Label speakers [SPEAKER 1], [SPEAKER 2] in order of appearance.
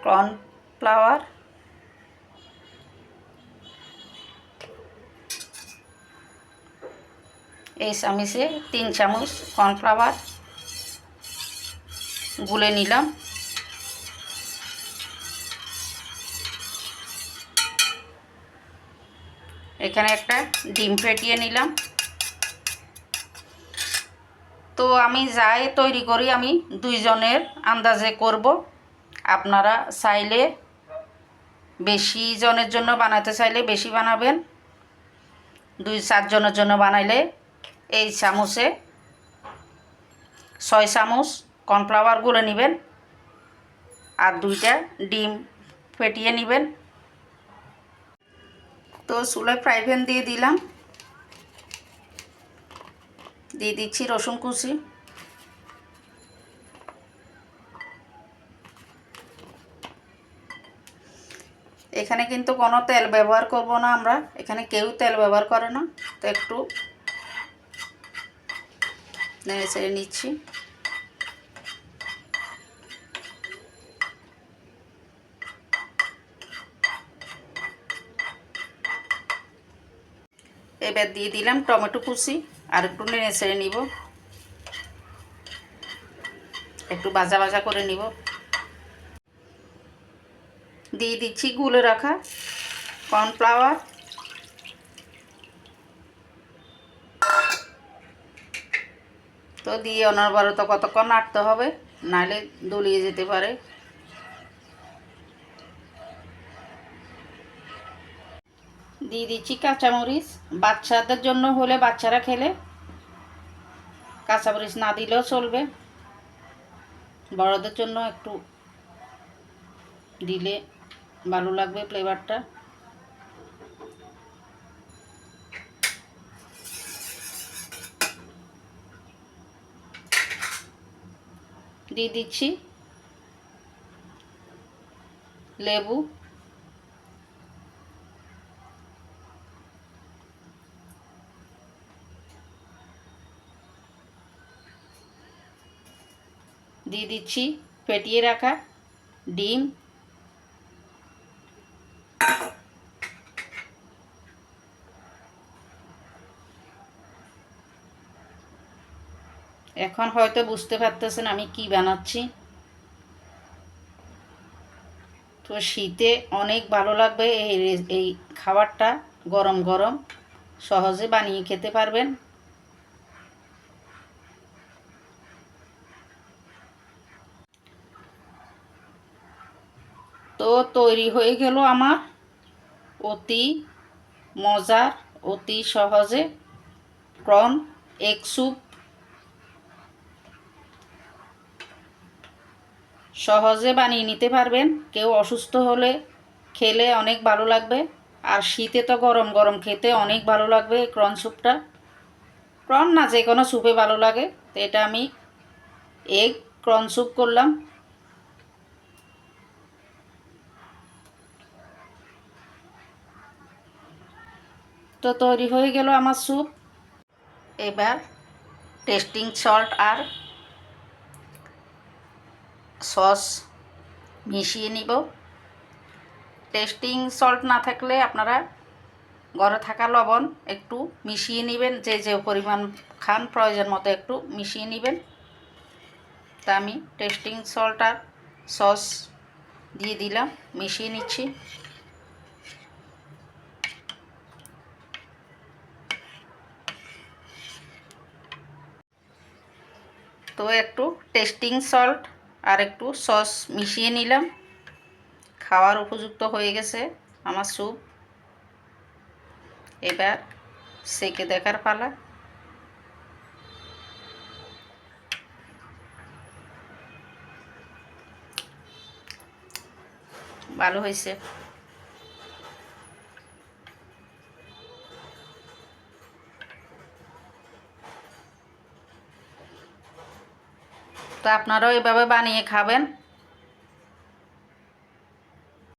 [SPEAKER 1] Cornflour, এই চামচে 3 চামচ কর্নফ্লাওয়ার গুলে নিলাম। এখানে একটা ডিম ফেটিয়ে নিলাম। তো আমি যাই তৈরি করি আমি 2 জনের আন্দাজে করব। আপনারা চাইলে বেশি জনের জন্য বানাতে চাইলে বেশি বানাবেন। 2-4 জনের জন্য বানাইলে এই চামচে 6 চামচ কর্নফ্লাওয়ার গুলে নেবেন আর 2টা ডিম ফেটিয়ে নেবেন। তো চুলায় ফ্রাই প্যান দিয়ে দিলাম, দিয়ে দিচ্ছি রসুন কুচি, এখানে কিন্তু কোনো তেল ব্যবহার করব না আমরা, এখানে কেউ তেল ব্যবহার করে না। তো একটু নেড়ে চেড়ে নিচ্ছি। এবার দিয়ে দিলাম টমেটো কুচি, আর একটু নেড়ে চেড়ে নিব, একটু ভাজা ভাজা করে নিব। দিয়ে দিচ্ছি গুলে রাখা কর্নফ্লাওয়ার, তো দিয়ে অনবরত কতক্ষণ নাড়তে হবে, নাহলে দলিয়ে যেতে পারে। দিয়ে দিচ্ছি কাঁচামরিচ, বাচ্চাদের জন্য হলে বাচ্চারা খেলে কাঁচামরিচ না দিলেও চলবে, বড়দের জন্য একটু দিলে ভালো লাগবে ফ্লেভারটা। দিয়ে দিচ্ছি লেবু, দিয়ে দিচ্ছি ফেটিয়ে রাখা ডিম, এখন হয়তো বুঝতে পারতেছেন আমি কি বানাচ্ছি। তো শীতে অনেক ভালো লাগবে এই খাবারটা, গরম গরম সহজে বানিয়ে খেতে পারবেন। তো তৈরি হয়ে গেল আমার অতি মজার, অতি সহজে প্রন এগ স্যুপ। সহজে বানিয়ে নিতে পারবেন, কেউ অসুস্থ হলে খেলে অনেক ভালো লাগবে। আর শীতে তো গরম গরম খেতে অনেক ভালো লাগবে এই প্রন স্যুপটা। প্রন না যে কোনো স্যুপে ভালো লাগে, তো এটা আমি এগ প্রন স্যুপ করলাম। তো তৈরি হয়ে গেল আমার স্যুপ। এবার টেস্টিং সল্ট আর সস মিশিয়ে নিব। টেস্টিং সল্ট না থাকলে আপনারা ঘরে থাকা লবণ একটু মিশিয়ে নেবেন, যে যে পরিমাণ খান প্রয়োজন মতো একটু মিশিয়ে নেবেন। তা আমি টেস্টিং সল্ট আর সস দিয়ে দিলাম, মিশিয়ে নিচ্ছি। তো একটু টেস্টিং সল্ট আর একটু সস মিশিয়ে নিলাম, খাওয়ার উপযুক্ত হয়ে গেছে আমার স্যুপ। এবার সেকে দেখার পালা। ভালো হয়েছে। তো আপনারাও এভাবে বানিয়ে খাবেন।